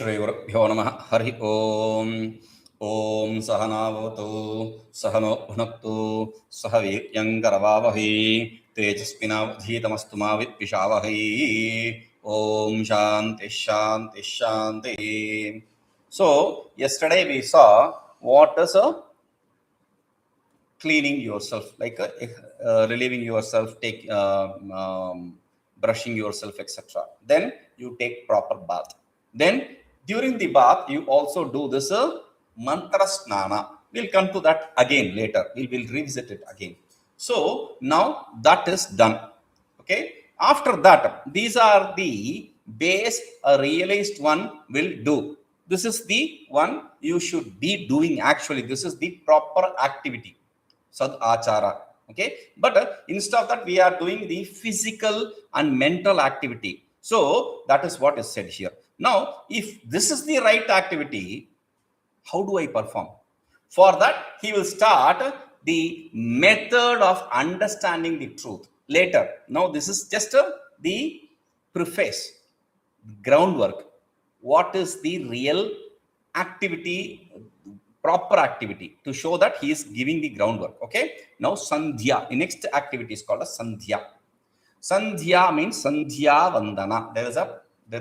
श्रीगुरुभ्यो नमः हरि ओम् ॐ सहनावतु सहनो भुनक्तु सह वीर्यङ्करवावहै तेजस्विनावधीतमस्तु मा विद्विषावहै ॐ शान्ति शान्ति शान्ति. So yesterday we saw what is cleaning yourself, like relieving yourself, brushing yourself, etc. Then you take proper bath. Then during the bath, you also do this mantra snana. We'll come to that again later. We will revisit it again. So now that is done. Okay. After that, these are the base a realized one will do. This is the one you should be doing actually. This is the proper activity. Sad achara. Okay. But instead of that, we are doing the physical and mental activity. So that is what is said here. Now, if this is the right activity, how do I perform? For that, he will start the method of understanding the truth later. Now, this is just the preface, groundwork. What is the real activity, proper activity, to show that he is giving the groundwork. Okay. Now, sandhya. The next activity is called a sandhya. Sandhya means sandhyavandana. There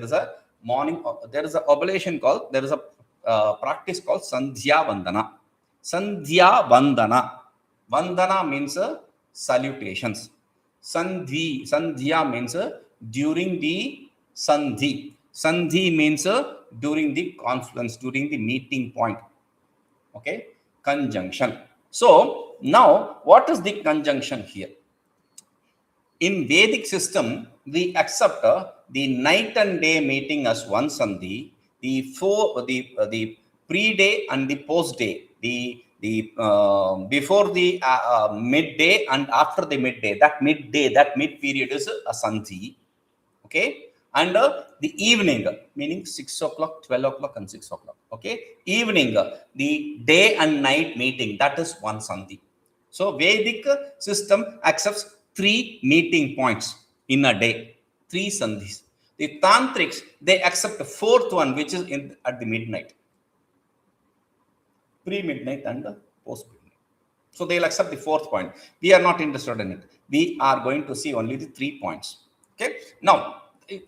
is a morning, there is a oblation called, there is a practice called sandhyavandana. Sandhyavandana. Vandana means salutations. Sandhya means during the sandhi. Sandhi means during the confluence, during the meeting point. Okay, conjunction. So now what is the conjunction here? In Vedic system, we accept the night and day meeting as one sandhi, the pre-day and the post-day, the before the midday and after the midday, that mid-period is a sandhi. Okay, and the evening, meaning 6 o'clock, 12 o'clock and 6 o'clock. Okay, evening, the day and night meeting, that is one sandhi. So Vedic system accepts 3 meeting points in a day, 3 sandhis. The tantrics, they accept the 4th one, which is at the midnight, pre-midnight and post-midnight. So they'll accept the 4th point. We are not interested in it. We are going to see only the 3 points. Okay. Now,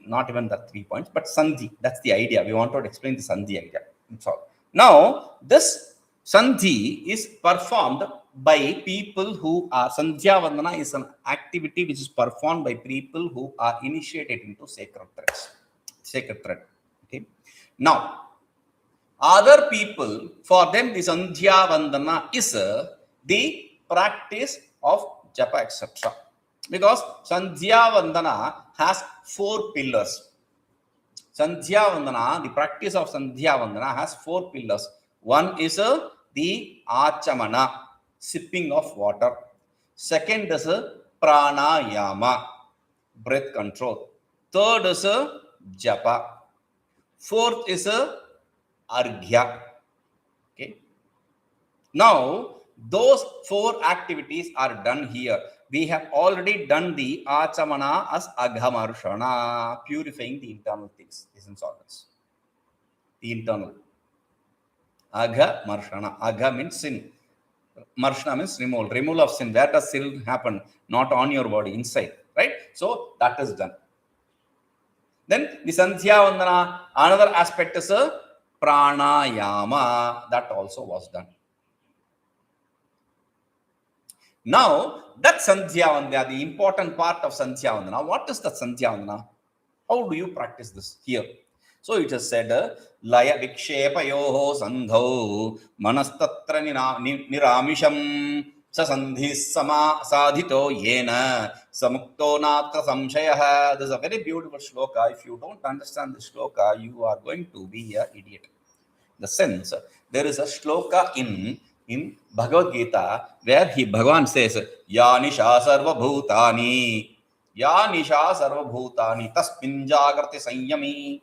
not even the 3 points, but sandhi. That's the idea. We want to explain the sandhi idea. That's all. Now, this sandhi is performed by people who are, sandhyavandana is an activity which is performed by people who are initiated into sacred thread. Okay. Now, other people, for them the sandhyavandana is the practice of japa, etc. Because sandhyavandana has 4 pillars. Sandhyavandana, the practice of sandhyavandana has 4 pillars. One is the ācamana, sipping of water. Second is prāṇināṃ, breath control. Third is japa. Fourth is arghya. Okay. Now, those 4 activities are done here. We have already done the ācamana as aghamarshana, purifying the internal things, essence organs. The internal. Agha marshana. Agha means sin. Marshana means removal of sin. Where does sin happen? Not on your body, inside, right? So that is done. Then the sandhyavandana, another aspect is pranayama. That also was done. Now that sandhyavandana, the important part of sandhyavandana. What is the sandhyavandana? How do you practice this here? So it is said, layavikṣepayoḥ sandhau manastatra nirāmiṣam sādhito yena mukto nātra saṃśayaḥ. This is a very beautiful shloka. If you don't understand this shloka, you are going to be an idiot. The sense, there is a shloka in Bhagavad Gita where Bhagavan says, yanisha sarvabhutani tasmin jagrati sanyami.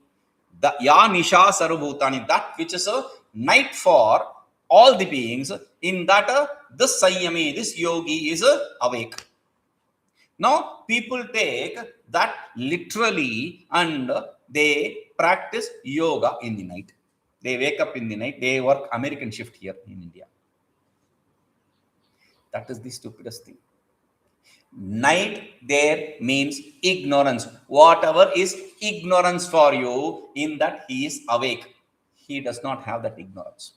The yanisha sarvabhutani, that which is a night for all the beings, in that this sanyami, this yogi is awake. Now, people take that literally and they practice yoga in the night. They wake up in the night. They work American shift here in India. That is the stupidest thing. Night there means ignorance. Whatever is ignorance for you, in that he is awake. He does not have that ignorance.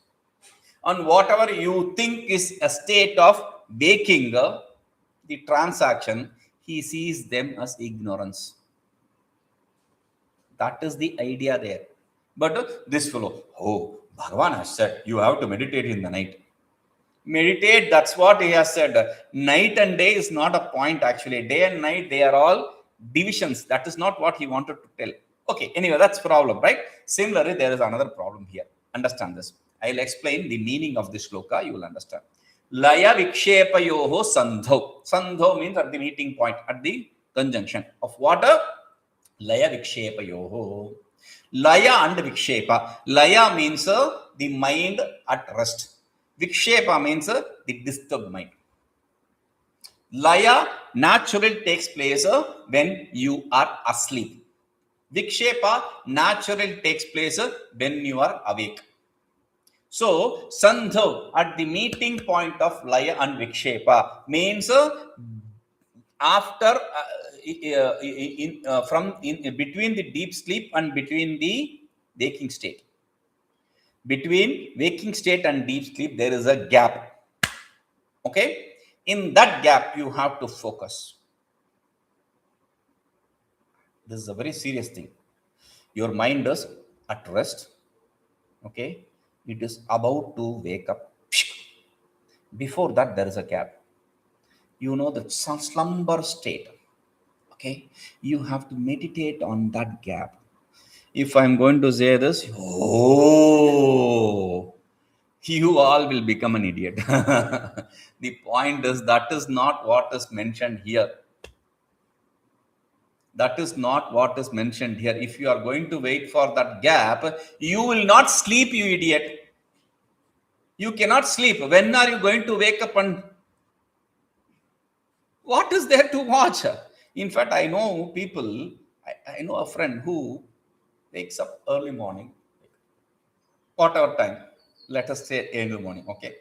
And whatever you think is a state of waking, the transaction, he sees them as ignorance. That is the idea there. But this fellow, oh, Bhagavan has said you have to meditate in the night. Meditate, that's what he has said. Night and day is not a point actually. Day and night, they are all divisions. That is not what he wanted to tell. Okay, anyway, that's problem, right? Similarly, there is another problem here. Understand this. I'll explain the meaning of this shloka. You will understand. Layavikṣepayoḥ sandhau. Sandhau means at the meeting point, at the conjunction of what? Layavikṣepayoḥ. Laya and vikṣepa. Laya means the mind at rest. Vikṣepa means the disturbed mind. Laya naturally takes place when you are asleep. Vikṣepa naturally takes place when you are awake. So, sandhau at the meeting point of laya and vikṣepa means after between the deep sleep and between the waking state. Between waking state and deep sleep, there is a gap. Okay? In that gap, you have to focus. This is a very serious thing. Your mind is at rest. Okay? It is about to wake up. Before that, there is a gap. You know the slumber state. Okay? You have to meditate on that gap. If I'm going to say this, oh, you all will become an idiot. The point is, that is not what is mentioned here. That is not what is mentioned here. If you are going to wait for that gap, you will not sleep, you idiot. You cannot sleep. When are you going to wake up and what is there to watch? In fact, I know people, I know a friend who wakes up early morning, whatever time, let us say early morning, okay.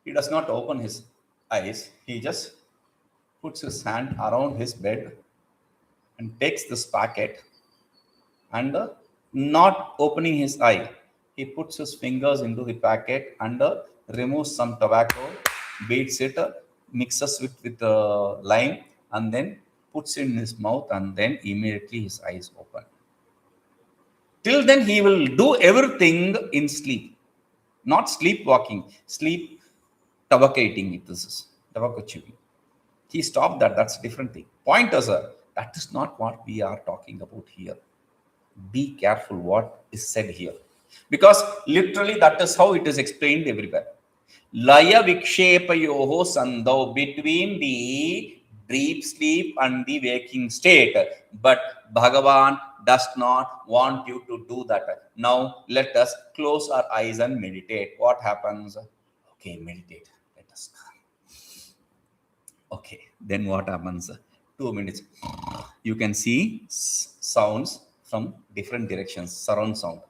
He does not open his eyes. He just puts his hand around his bed and takes this packet and not opening his eye. He puts his fingers into the packet and removes some tobacco, beats it, mixes it with lime and then puts it in his mouth and then immediately his eyes open. Till then, he will do everything in sleep. Not sleepwalking, sleep tobacco eating. This is tobacco chewing. He stopped that. That's a different thing. Point is, that is not what we are talking about here. Be careful what is said here. Because literally that is how it is explained everywhere. Layavikṣepayoḥ sandhau, between the deep sleep and the waking state. But Bhagavan does not want you to do that. Now let us close our eyes and meditate. What happens? Okay, meditate. Let us. Okay, then what happens? 2 minutes. You can see sounds from different directions, surround sound.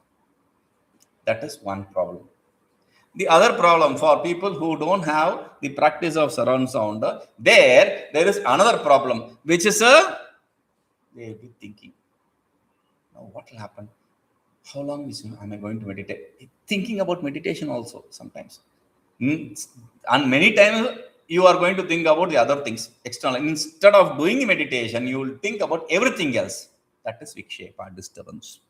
That is one problem. The other problem for people who don't have the practice of surround sound, there is another problem, which is they will be thinking, now what will happen? How long am I going to meditate? Thinking about meditation also sometimes. And many times you are going to think about the other things external. Instead of doing the meditation, you will think about everything else. That is vikṣepa, disturbance.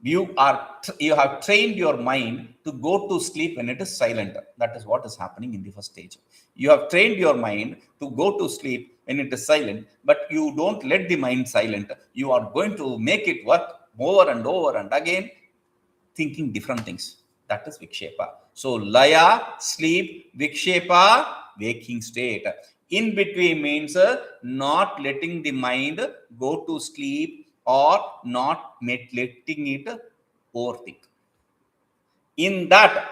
You have trained your mind to go to sleep when it is silent. That is what is happening in the first stage. You have trained your mind to go to sleep when it is silent, but you don't let the mind silent. You are going to make it work over and over and again, thinking different things. That is vikṣepa. So laya, sleep, vikṣepa, waking state. In between means not letting the mind go to sleep or not letting it overthink. In that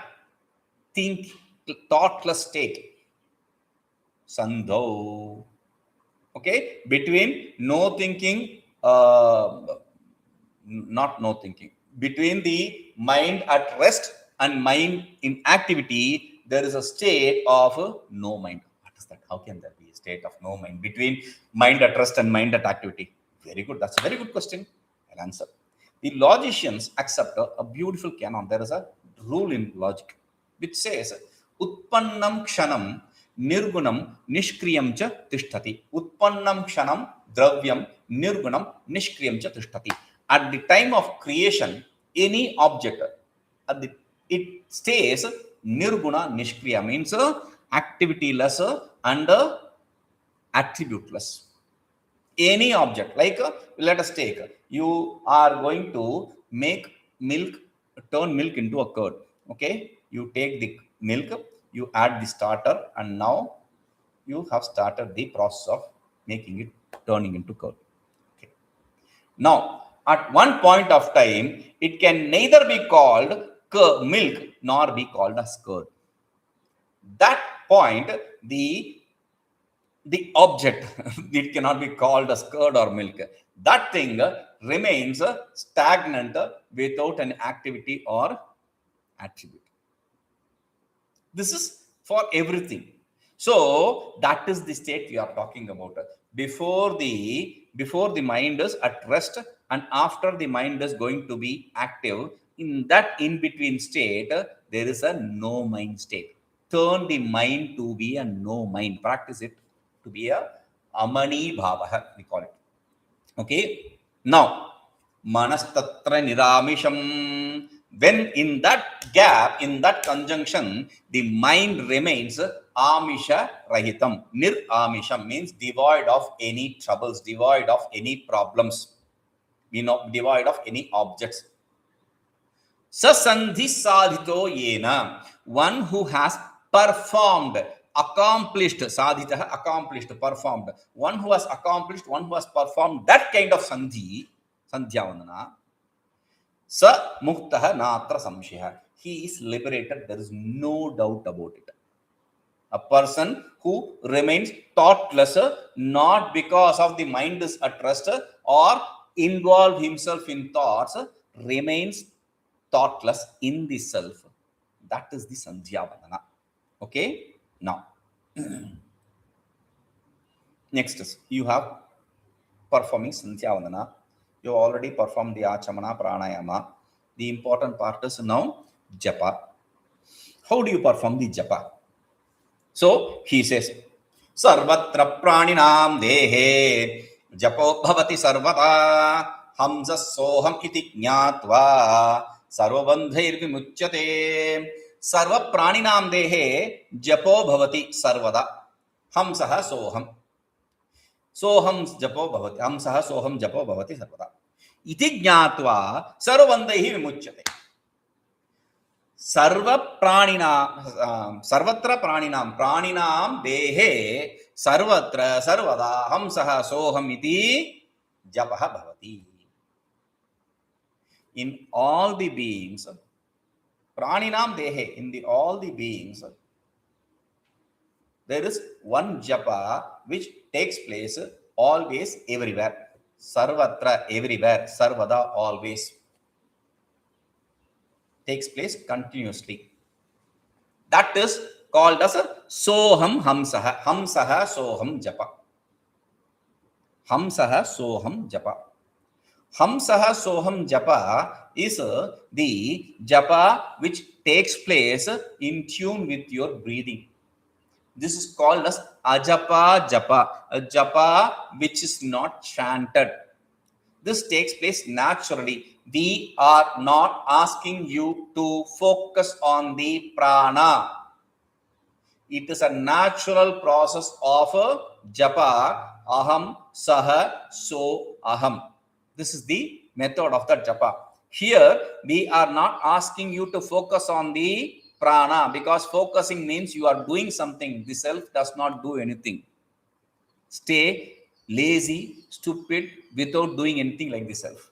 thoughtless state, sandhau. Okay, between no thinking not no thinking. Between the mind at rest and mind in activity, there is a state of no mind. What is that? How can there be a state of no mind between mind at rest and mind at activity? Very good. That's a very good question. I'll answer. The logicians accept a beautiful canon. There is a rule in logic which says, Utpannam kshanam nirgunam nishkriyam cha tishtati. Utpannam kshanam dravyam nirgunam nishkriyam cha tishtati. At the time of creation, any object, it stays nirguna nishkriya, means activityless and attributeless. Any object, like let us take, you are going to make milk, turn milk into a curd. Okay, you take the milk, you add the starter, and now you have started the process of making it, turning into curd. Okay. Now, at one point of time, it can neither be called milk nor be called as curd. That point, the object, it cannot be called as curd or milk. That thing remains stagnant without an activity or attribute. This is for everything. So that is the state we are talking about. Before the mind is at rest and after the mind is going to be active, in that in-between state, there is a no mind state. Turn the mind to be a no mind. Practice it to be a ātmani bhavaha, we call it. Okay. Now, manastatra nirāmiṣam. When in that gap, in that conjunction, the mind remains āmiṣa rahitam. Nirāmiṣam means devoid of any troubles, devoid of any problems, devoid of any objects. Sandhi sādhito yena. One who has performed, accomplished, sādhito, accomplished, performed. One who has accomplished, one who has performed that kind of sandhi, sandhyavandana. Sa mukto nātra saṃśayaḥ. He is liberated. There is no doubt about it. A person who remains thoughtless, not because of the mind is at rest or involve himself in thoughts, remains thoughtless in the self. That is the sandhyavandana. Okay. Now, next is you have performing sandhyavandana. You already performed the āchamana, prāṇināṃ. The important part is now japa. How do you perform the japa? So he says, sarvatra prāṇināṃ dehe, japo bhavati sarvadā, haṃsaḥ iti jñātvā, sarvabandhairvimucyate. Sarva prāṇināṃ dehe, japo bhavati sarvadā, haṃsaḥ soham. Soham japo bhavati, haṃsaḥ soham japo bhavati sarvada. Iti jñātvā sarvabandhairvimucyate. Sarvatra prāṇināṃ dehe sarvatra sarvada haṃsaḥ soham iti japaha bhavati. In all the beings, prāṇināṃ dehe, in all the beings, there is one japa which takes place always, everywhere. Sarvatra, everywhere. Sarvada, always. Takes place continuously. That is called as soham haṃsaḥ. Haṃsaḥ soham japa. Haṃsaḥ soham japa. Haṃsaḥ soham japa is the japa which takes place in tune with your breathing. This is called as ajapa japa, a japa which is not chanted. This takes place naturally. We are not asking you to focus on the prana. It is a natural process of japa, aham, saha, so, aham. This is the method of the japa. Here, we are not asking you to focus on the prana, because focusing means you are doing something. The self does not do anything. Stay lazy, stupid, without doing anything like the self.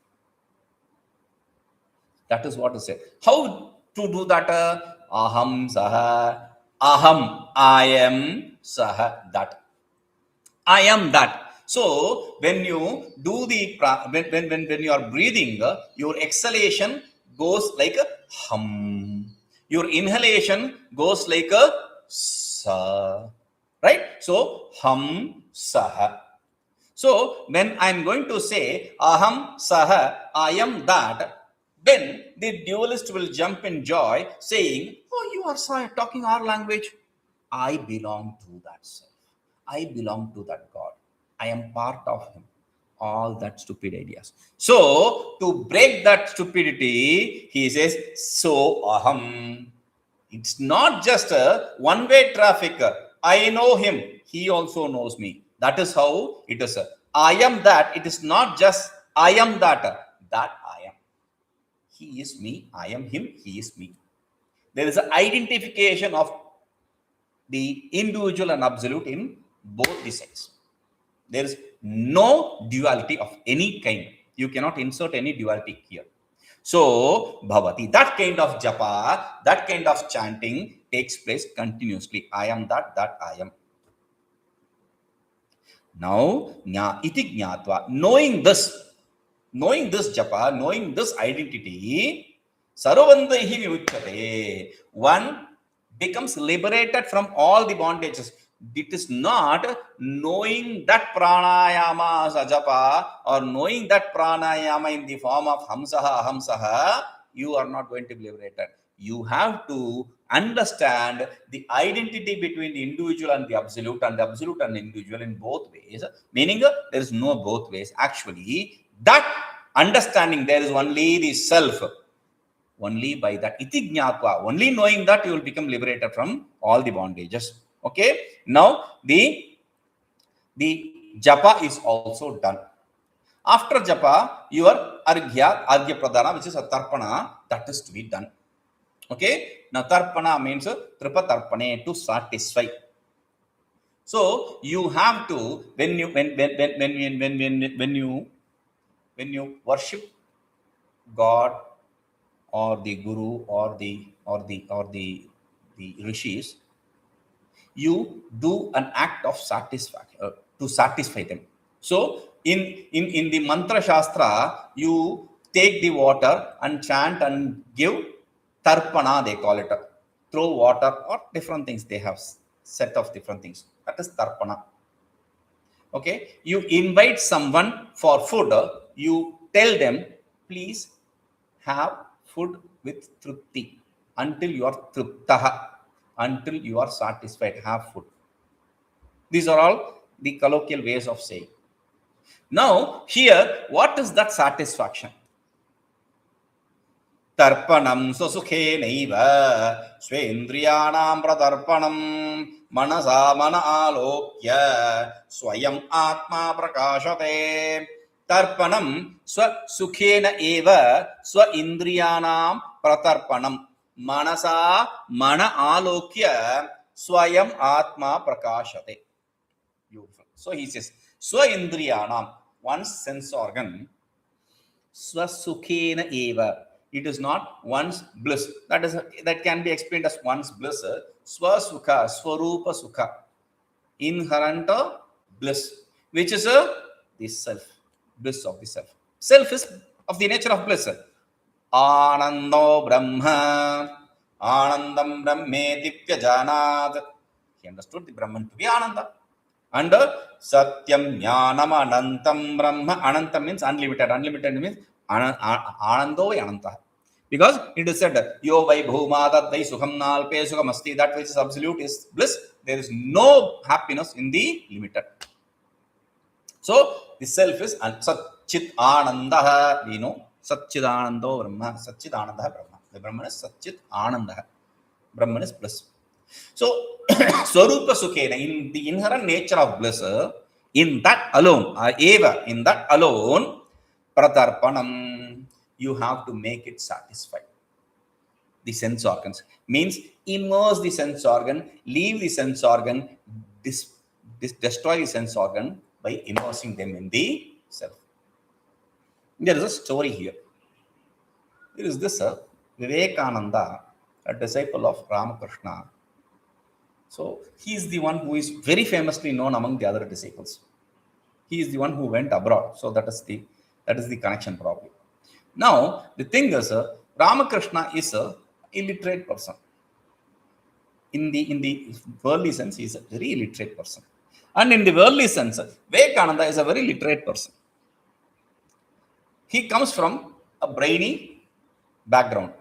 That is what is said. How to do that? Aham saha, aham, I am, saha, that. I am that. So when you do the when you are breathing, your exhalation goes like a hum. Your inhalation goes like a sa. Right? So haṃsaḥ. So when I'm going to say aham saha, I am that, then the dualist will jump in joy, saying, "Oh, you are talking our language. I belong to that self. I belong to that God. I am part of Him." All that stupid ideas. So to break that stupidity, he says, "So aham." It's not just a one-way traffic. I know him. He also knows me. That is how it is. I am that. It is not just I am that. That I am. He is me. I am him. He is me. There is an identification of the individual and absolute in both the sides. There is no duality of any kind. You cannot insert any duality here. So, bhavati, that kind of japa, that kind of chanting takes place continuously. I am that I am. Now, iti jñātvā, knowing this japa, knowing this identity, sarvabandhairvimucyate, one becomes liberated from all the bondages. It is not knowing that pranayama as a japa or knowing that pranayama in the form of haṃsaḥ, you are not going to be liberated. You have to understand the identity between the individual and the absolute and individual in both ways. Meaning there is no both ways. Actually, that understanding there is only the self. Only by that iti jñātvā, only knowing that you will become liberated from all the bondages. Okay. Now the japa is also done. After japa, your arghya pradana, which is a tarpaṇa, that is to be done. Okay. Now tarpaṇa means pratarpaṇe, to satisfy. So you have to when you worship God or the guru or the rishis, you do an act of satisfaction to satisfy them. So in the mantra shastra, you take the water and chant and give tarpaṇa, they call it. Throw water or different things. They have set of different things. That is tarpaṇa. Okay. You invite someone for food. You tell them, please have food with trupti until you are truptaha, until you are satisfied. Have food. These are all the colloquial ways of saying. Now, here, what is that satisfaction? Tarpaṇaṃ svasukhenaiva svendriyāṇāṃ pratarpaṇam manasā ālokya svayamātmā prakāśate. Tarpaṇaṃ svasukhenaiva svendriyāṇāṃ pratarpaṇam manasā ālokya svayamātmā prakāśate. Beautiful. So he says, svendriyāṇāṃ, one's sense organ, svasukhenaiva. It is not one's bliss. That can be explained as one's bliss. Svasukha, swarupa sukha, inherent bliss, which is the self, bliss of the self. Self is of the nature of bliss. Ānando Brahma, Ānandam Brahmeti Vyajanāt. He understood the Brahman to be Ananda. And Satyam Jnanam Anantam Brahma. Anantam means unlimited. Unlimited means Anando Ananta. Because it is said, Yo vai bhuma tatvai sukham nalpe sukham asti. That which is absolute is bliss. There is no happiness in the limited. So the self is Satchit Anandaha. We know Satchidanando Brahma. Satchidananda Brahma. The Brahman is Satchit Ananda. Brahman is bliss. So Swarupa Sukhena, in the inherent nature of bliss, in that alone, eva, in that alone, pratarpaṇam, you have to make it satisfied. The sense organs means immerse the sense organ, leave the sense organ, destroy the sense organ by immersing them in the self. There is a story here. There is this Vivekananda, a disciple of Ramakrishna. So he is the one who is very famously known among the other disciples. He is the one who went abroad. So that is the connection probably. Now, the thing is, Ramakrishna is a illiterate person. In the worldly sense, he is a very illiterate person. And in the worldly sense, Vivekananda is a very literate person. He comes from a brainy background.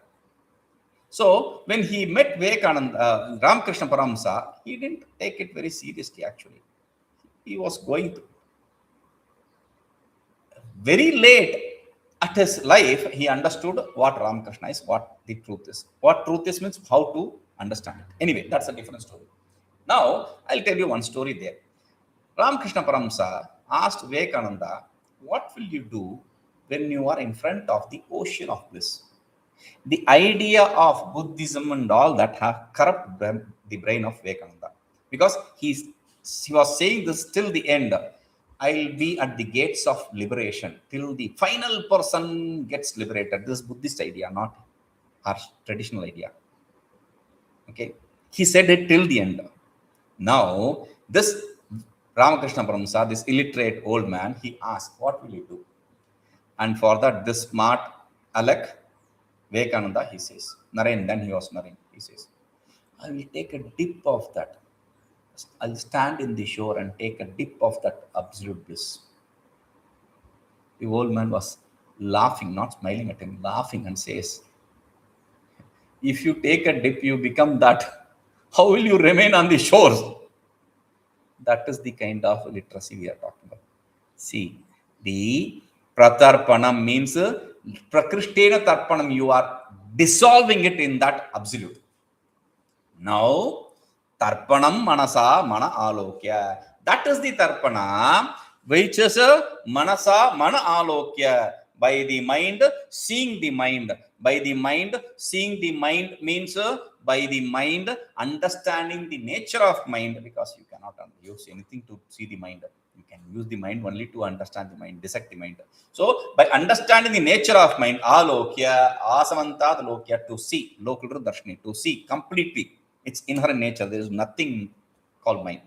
So when he met Vivekananda, Ramakrishna Paramsa, he didn't take it very seriously actually. He was going to. Very late at his life, he understood what Ramakrishna is, what the truth is. What truth is means how to understand it. Anyway, that's a different story. Now, I'll tell you one story there. Ramakrishna Paramsa asked Vivekananda, what will you do when you are in front of the ocean of bliss? The idea of Buddhism and all that have corrupted the brain of Vivekananda. Because he was saying this till the end. I'll be at the gates of liberation till the final person gets liberated. This Buddhist idea, not our traditional idea. Okay. He said it till the end. Now, this Ramakrishna Paramsa, this illiterate old man, he asked, what will you do? And for that, this smart Alec, Vivekananda, he says, Naren, then he was Naren, he says, I will take a dip of that. I'll stand in the shore and take a dip of that absolute bliss. The old man was laughing, not smiling at him, laughing and says, if you take a dip, you become that. How will you remain on the shores? That is the kind of literacy we are talking about. See, the pratarpaṇaṃ means prakrishtena tarpaṇaṃ. You are dissolving it in that absolute. Now, tarpaṇaṃ manasā mana ālokya. That is the tarpaṇa, which is manasā mana ālokya. By the mind, seeing the mind. By the mind, seeing the mind means by the mind, understanding the nature of mind, because you cannot use anything to see the mind. You can use the mind only to understand the mind, dissect the mind. So, by understanding the nature of mind, ālokya, āsamantāt ālokya, to see, local darshani, to see completely. Its inherent nature. There is nothing called mind.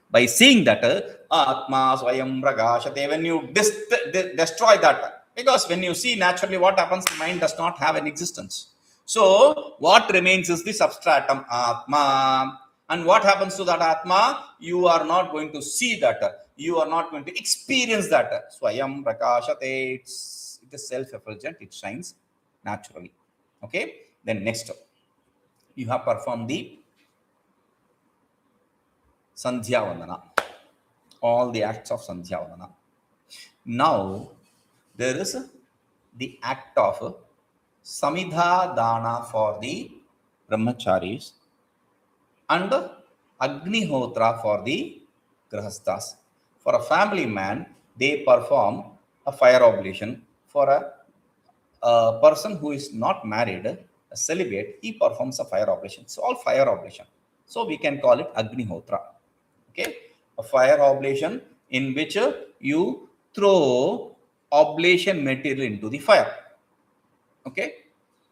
By seeing that, ātmā svayamātmā, when you destroy that, because when you see naturally what happens, the mind does not have an existence. So, what remains is the substratum ātmā. And what happens to that ātmā? You are not going to see that. You are not going to experience that. Svaprakāśate, it is self-effulgent, it shines naturally. Okay? Then next, you have performed the sandhya, all the acts of sandhya. Now, there is the act of samidha dana for the brahmacharis and agnihotra for the grahasthas. For a family man, they perform a fire oblation. For a person who is not married, a celibate, he performs a fire oblation. It's all fire oblation. So we can call it agnihotra. Okay, a fire oblation in which you throw oblation material into the fire. Okay.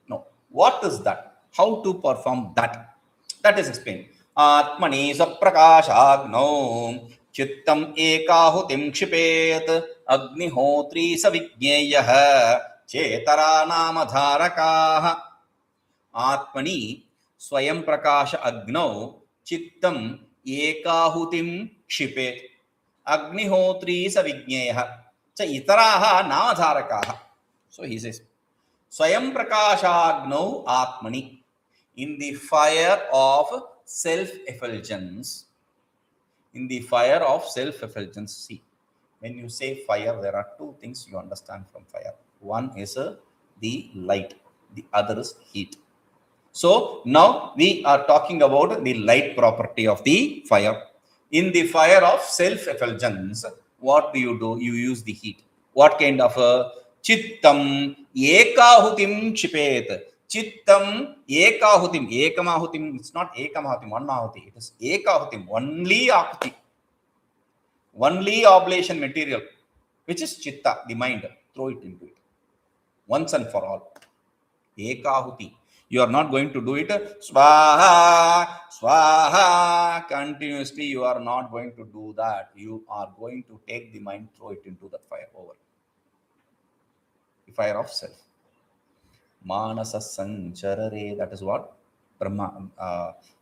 Now, what is that? How to perform that? That is explained. ātmani svaprakāśāgnau cittamekāhutiṃ kṣipet agnihotri savijñēyah chetarānāmadhārakāh. ātmani svayamāprakaśāgnau cittam ekāhutiṃ kṣipet agnihotri savijñēyah itaraha namadharakāh. So he says, svayamāprakaśāgnau ātmani, in the fire of self-effulgence. In the fire of self-effulgence. See, when you say fire, there are two things you understand from fire. One is the light, the other is heat. So now we are talking about the light property of the fire. In the fire of self-effulgence, what do? You use the heat. What kind of cittam ekāhutiṃ kṣipet. Cittam ekāhutiṃ. Ekamahutim. It's not ekamahutim, one ahuti. It is ekāhutiṃ, only ahuti. Only oblation material, which is chitta, the mind. Throw it into it. Once and for all. Ekāhuti. You are not going to do it swaha, swaha continuously. You are not going to do that. You are going to take the mind, throw it into that fire over. The fire of self. Manasa sancharare. That is what Brahma,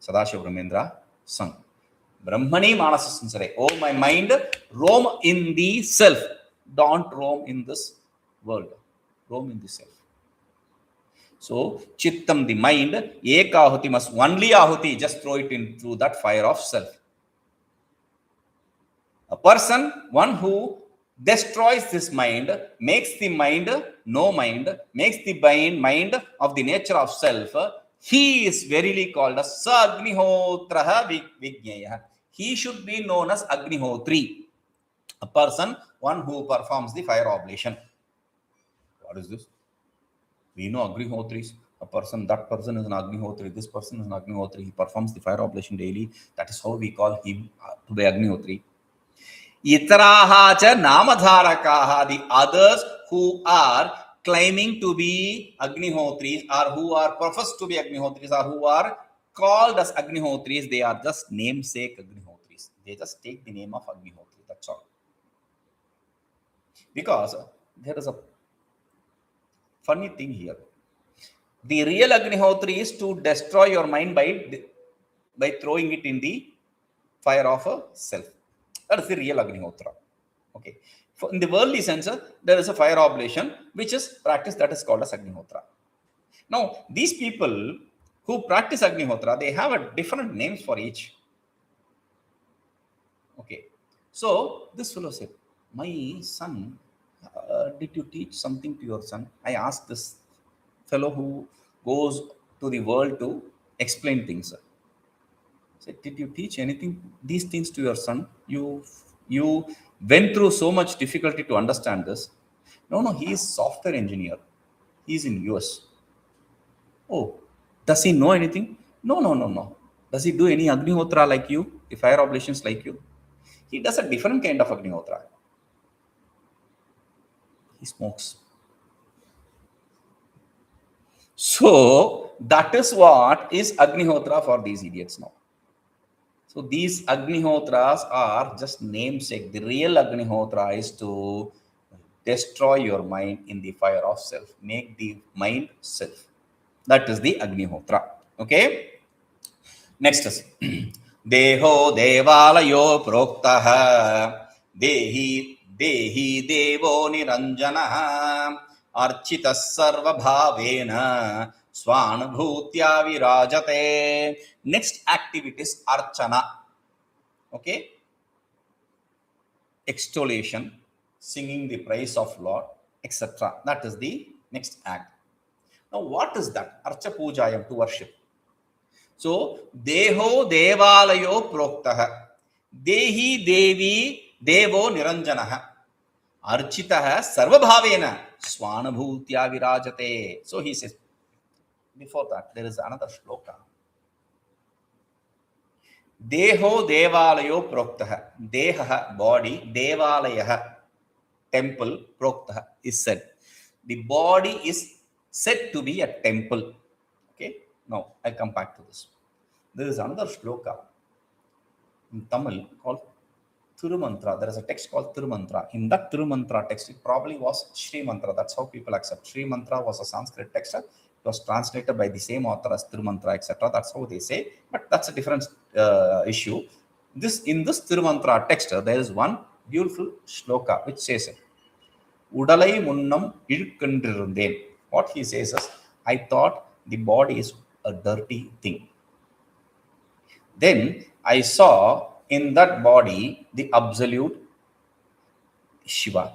Sadashiva Brahmendra sung. Brahmani manasa sancharare. Oh, my mind, roam in the self. Don't roam in this world. Roam in the self. So, chittam, the mind, ekahuti must only ahuti, just throw it into that fire of self. A person, one who destroys this mind, makes the mind no mind, makes the mind of the nature of self, he is verily called as Agnihotraha Vijñāya. He should be known as Agnihotri. A person, one who performs the fire oblation. What is this? We know Agnihotris. A person, that person is an Agnihotri. This person is an Agnihotri. He performs the fire oblation daily. That is how we call him to be Agnihotri. Itaraha cha namadharakaha, the others who are claiming to be Agnihotris or who are professed to be Agnihotris or who are called as Agnihotris, they are just namesake Agnihotris. They just take the name of Agnihotri. That's all. Because there is a funny thing here. The real Agnihotri is to destroy your mind by throwing it in the fire of a self. That is the real Agnihotra. Okay. In the worldly sense, there is a fire oblation, which is practice that is called as Agnihotra. Now, these people who practice Agnihotra, they have a different names for each. Okay. So, this fellow said, my son, did you teach something to your son? I asked this fellow who goes to the world to explain things. Said, did you teach anything, these things to your son? You went through so much difficulty to understand this. No, he is software engineer. He is in US. Oh, does he know anything? No. Does he do any Agnihotra like you? The fire oblations like you? He does a different kind of Agnihotra. He smokes. So, that is what is Agnihotra for these idiots now. So these Agnihotras are just namesake. The real Agnihotra is to destroy your mind in the fire of self. Make the mind self. That is the Agnihotra. Okay. Next is deho devalayo proktaha dehi devo niranjanaha archita sarvabhavena svanubhutya virajate. Next activity is archana. Okay. Extolation, singing the praise of Lord, etc. That is the next act. Now, what is that? Archa pujayam, to worship. So, deho devalayo proktaha dehi devi devo niranjanaha architaha sarvabhavena svanubhutya virajate. So, he says, before that, there is another shloka. Deho devalayo proktaha. Deha, body, devalayaha, temple, proktaha, is said. The body is said to be a temple. Okay. Now, I come back to this. There is another shloka in Tamil called Thirumantra. There is a text called Thirumantra. In that Thirumantra text, it probably was Shri Mantra. That's how people accept. Shri Mantra was a Sanskrit text. It was translated by the same author as Thirumantra, etc. That's how they say. But that's a different issue. In this Thirumantra text, there is one beautiful shloka which says it. Udalai munnam ilkandrirundhen. What he says is, I thought the body is a dirty thing. Then I saw in that body the absolute Shiva.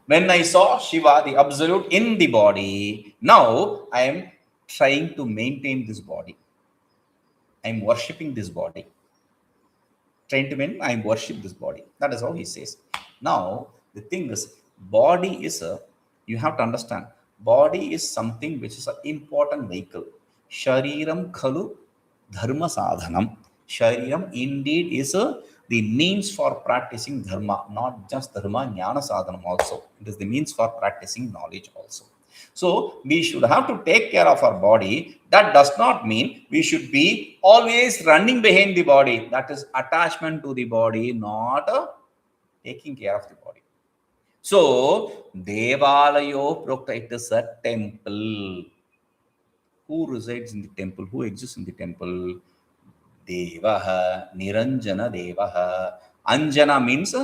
When I saw Shiva, the absolute in the body, now I am trying to maintain this body. I am worshipping this body. Trying to maintain, I am worship this body. That is how he says. Now, the thing is, body is you have to understand, body is something which is an important vehicle. Shariram khalu dharma sadhanam. Shariram indeed is the means for practicing dharma, not just dharma, jnana sadhanam also. It is the means for practicing knowledge also. So we should have to take care of our body. That does not mean we should be always running behind the body. That is attachment to the body, not taking care of the body. So Devalayo Prokta, it is a temple. Who resides in the temple? Who exists in the temple? Devaha, Niranjana Devaha. Anjana means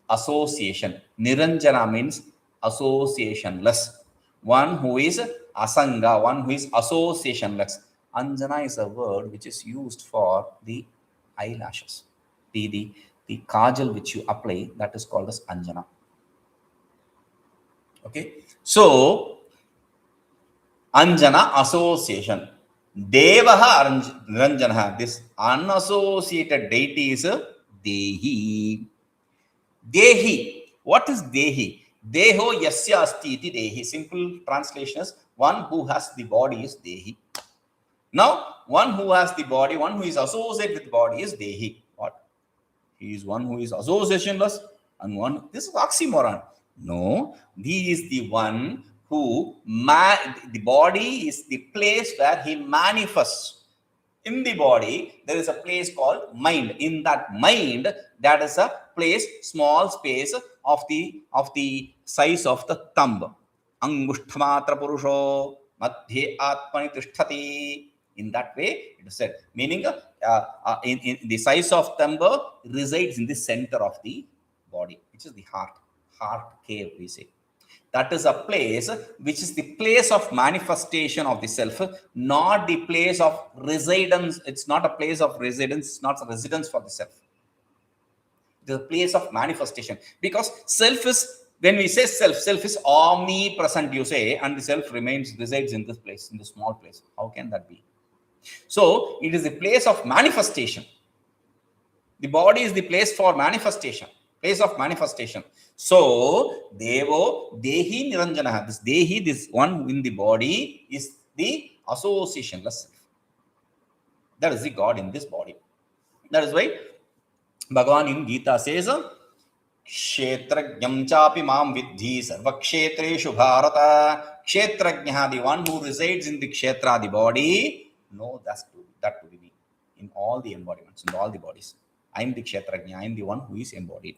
association. Niranjana means associationless. One who is asanga, one who is associationless. Anjana is a word which is used for the eyelashes. The kajal which you apply, that is called as anjana. Okay. So, Anjana association. Devaha Niranjana. This unassociated deity is Dehi. Dehi. What is Dehi? Deho yasya asti iti Dehi. Simple translation is one who has the body is Dehi. Now, one who has the body, one who is associated with the body is Dehi. What? He is one who is associationless and one. This is oxymoron. No, he is the one who, the body is the place where he manifests. In the body, there is a place called mind. In that mind, that is a place, small space of the size of the thumb. Angushtamatra purusho madhye ātmani tishtati. In that way, it is said. Meaning, in the size of thumb resides in the center of the body, which is the heart cave, we say. That is a place which is the place of manifestation of the self, not the place of residence. It's not a place of residence, it's not a residence for the self. It is a place of manifestation. Because self is, when we say self is omnipresent, you say, and the self resides in this place, in this small place. How can that be? So, it is the place of manifestation. The body is the place for manifestation. Place of manifestation. So, Devo, Dehi Niranjana. This Dehi, this one in the body, is the associationless self. That is the God in this body. That is why Bhagavan in Gita says, Kshetrajñam chapi mam vidhi sarvakshetreshu bharata. Kshetrajña, the one who resides in the kshetra, the body, know that to be me in all the embodiments, in all the bodies. I am the kshetrajña, I am the one who is embodied.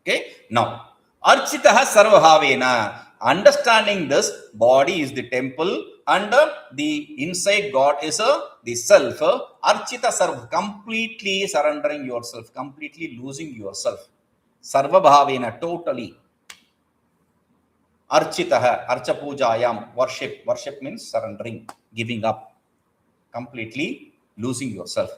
Okay, now, Architaha sarvabhavena. Understanding this, body is the temple and the inside God is the self. Archita sarv, completely surrendering yourself, completely losing yourself. Sarvabhavena, totally. Architaha, archa pujayam, worship. Worship means surrendering, giving up, completely losing yourself.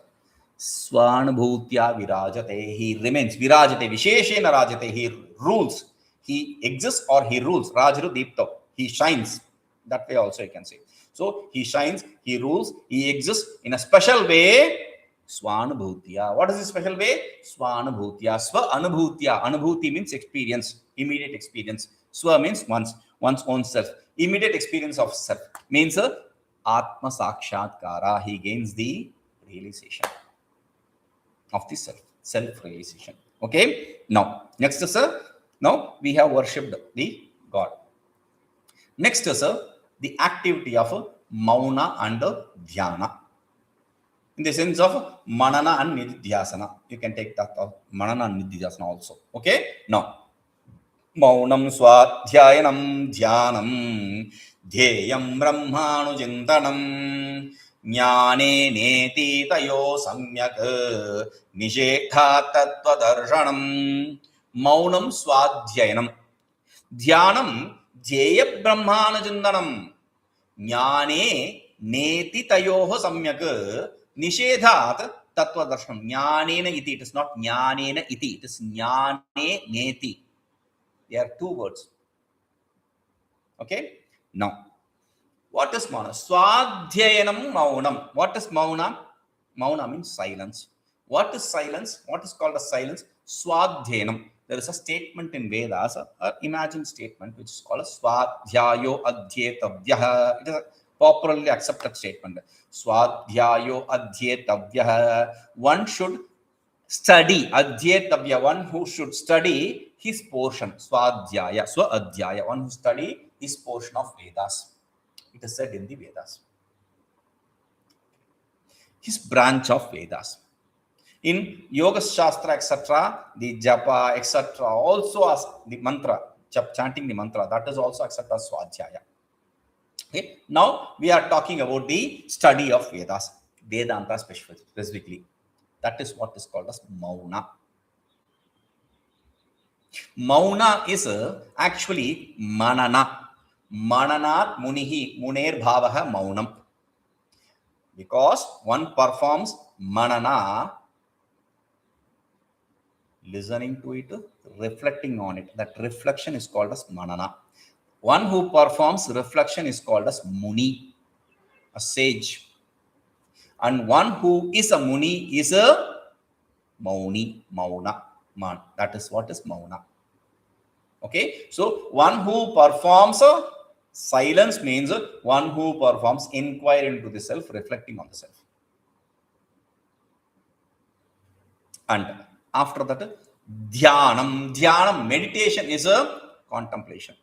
Svanubhutya virajate. He remains. Virajate. Visheshena rajate. He rules. He exists or he rules. Rajru deepto. He shines. That way also you can say. So he shines, he rules, he exists in a special way. Svanubhutya. What is the special way? Svanubhutya. Sva anubhutya. Anubhuti means experience, immediate experience. Swa means one's own self. Immediate experience of self means atma sakshatkara. He gains the realization of the self-realization. Okay. Now, next is now we have worshipped the God. Next is the activity of mauna and dhyana. In the sense of manana and nididhyasana. You can take that of manana and nididhyasana also. Okay. Now, maunam swadhyayanam dhyanam dheyam brahmanu jintanam jnane neti tayo samyak nishekha tattva darshanam. Maunam swadhyayanam dhyanam jeya brahmana jintanam jnane neti tayo samyak nishedhat tattva darshanam. Jnanena iti. It is not jnanena iti. It is jnane neti. There are two words. Okay. Now, what is mauna? Swadhyayanam maunam. What is mauna? Mauna means silence. What is silence? What is called as silence? Swadhyayanam. There is a statement in Vedas, an imagined statement, which is called as Swadhyayo adhyetavyaha. It is a popularly accepted statement. Swadhyayo adhyetavyaha. One should study. Adhyetavya. One who should study his portion. Swadhyaya. Swadhyaya. One who study his portion of Vedas. It is said in the Vedas. His branch of Vedas. In Yoga Shastra, etc., the japa, etc., also as the mantra, chanting the mantra, that is also accepted as swadhyaya. Okay. Now we are talking about the study of Vedas, Vedanta specifically. That is what is called as mauna. Mauna is actually manana. Mananat munihi, muner bhavaha maunam. Because one performs manana, listening to it, reflecting on it. That reflection is called as manana. One who performs reflection is called as muni, a sage. And one who is a muni is a mauni, mauna, man. That is what is mauna. Okay, so one who performs silence means one who performs inquiry into the self, reflecting on the self. And after that, dhyanam, meditation is a contemplation.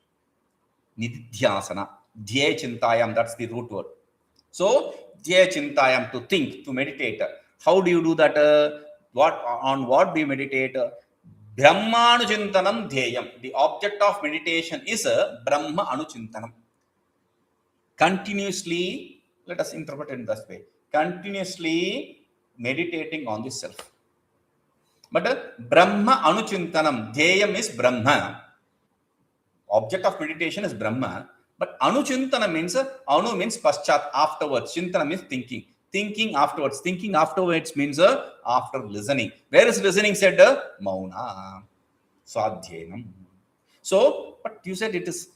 Nididhyasana, dehe chintayam, that's the root word. So, dehe chintayam, to think, to meditate. How do you do that? On what do you meditate? Brahma anuchintanam dheyam. The object of meditation is Brahma anuchintanam. Continuously, let us interpret it in this way. Continuously meditating on the self. But Brahma anuchintanam, dheyam is Brahma. Object of meditation is Brahma. But anuchintana means, anu means paschat, afterwards. Chintana means thinking. Thinking afterwards. Thinking afterwards means after listening. Where is listening said? Mauna. Swadhyenam. So, but you said it is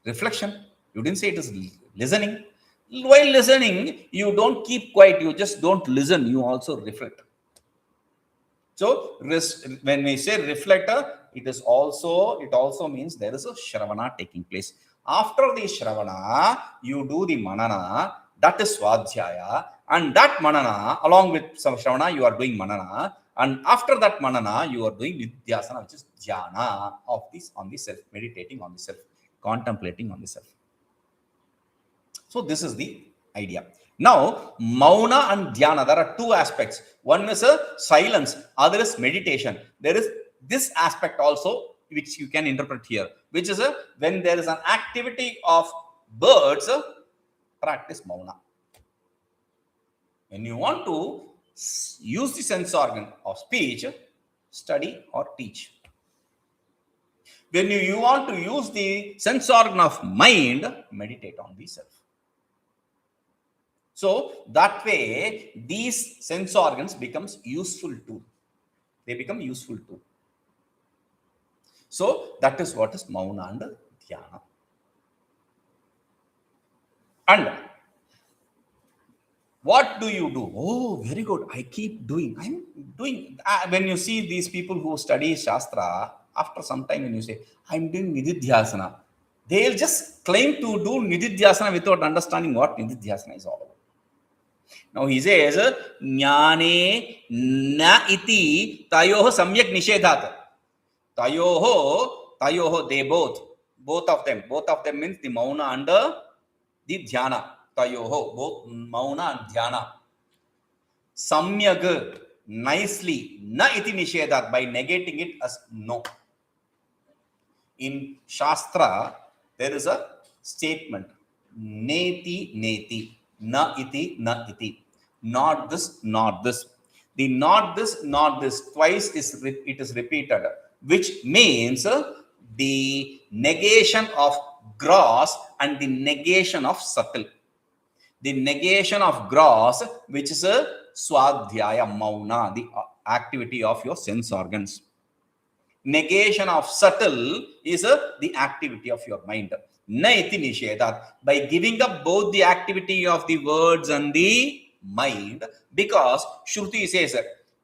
reflection. You didn't say it is listening. While listening, you don't keep quiet. You just don't listen. You also reflect. So, when we say reflector, it also means there is a shravana taking place. After the shravana, you do the manana, that is swadhyaya, and that manana, along with some shravana, you are doing manana, and after that manana, you are doing nidhyasana, which is jnana of this on the self, meditating on the self, contemplating on the self. So this is the idea. Now, mauna and dhyana, there are two aspects. One is silence, other is meditation. There is this aspect also, which you can interpret here, which is when there is an activity of birds, practice mauna. When you want to use the sense organ of speech, study or teach. When you want to use the sense organ of mind, meditate on the self. So that way, these sense organs becomes useful too. They become useful too. So that is what is mauna and dhyana. And what do you do? Oh, very good. I keep doing. I'm doing. When you see these people who study Shastra, after some time when you say, I'm doing nididhyasana, they'll just claim to do nididhyasana without understanding what nididhyasana is all about. Now he says, jnane na iti tayoho samyak nishedhat. Tayoho, they both of them means the mauna and the dhyana. Tayoho, both mauna and dhyana. Samyak, nicely, na iti nishedhat, by negating it as no. In Shastra, there is a statement, neti, na iti. Not this, not this. The not this twice it is repeated, which means the negation of gross and the negation of subtle. The negation of gross, which is a swadhyaya mauna, the activity of your sense organs. Negation of subtle is the activity of your mind. Naiti nishedat, by giving up both the activity of the words and the mind, because Shruti says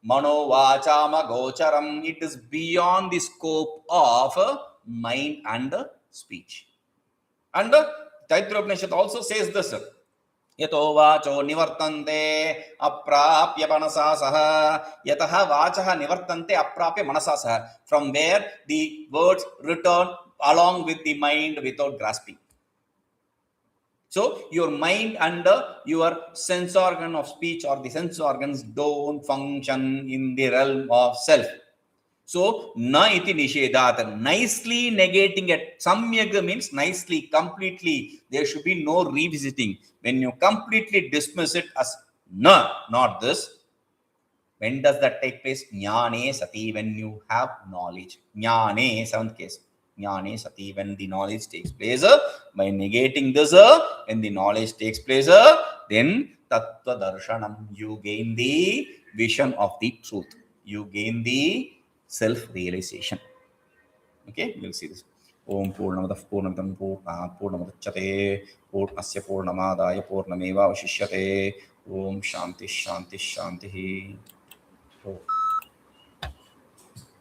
mano vachama gocharam, it is beyond the scope of mind and speech. And Taittiriya Upanishad also says this, yato vacho nivartante aprapya manasā saha, yataha vachaha nivartante aprapya manasā saha, from where the words return along with the mind without grasping. So your mind and your sense organ of speech or the sense organs don't function in the realm of self. So na iti nishedat, nicely negating it. Samyaga means nicely, completely. There should be no revisiting. When you completely dismiss it as na, not this, when does that take place? Jnane sati, when you have knowledge. Jnane, seventh case. Jnane sati, when the knowledge takes place. By negating this, when the knowledge takes place, then tattva darshanam, you gain the vision of the truth. You gain the self-realization. Okay, we'll see this. Om Purnamadaഃ Purnamidam Purnāt Purnamudachyate Purnasya Purnamadaya Purnamevavashishyate. Om Shanti Shanti Shanti.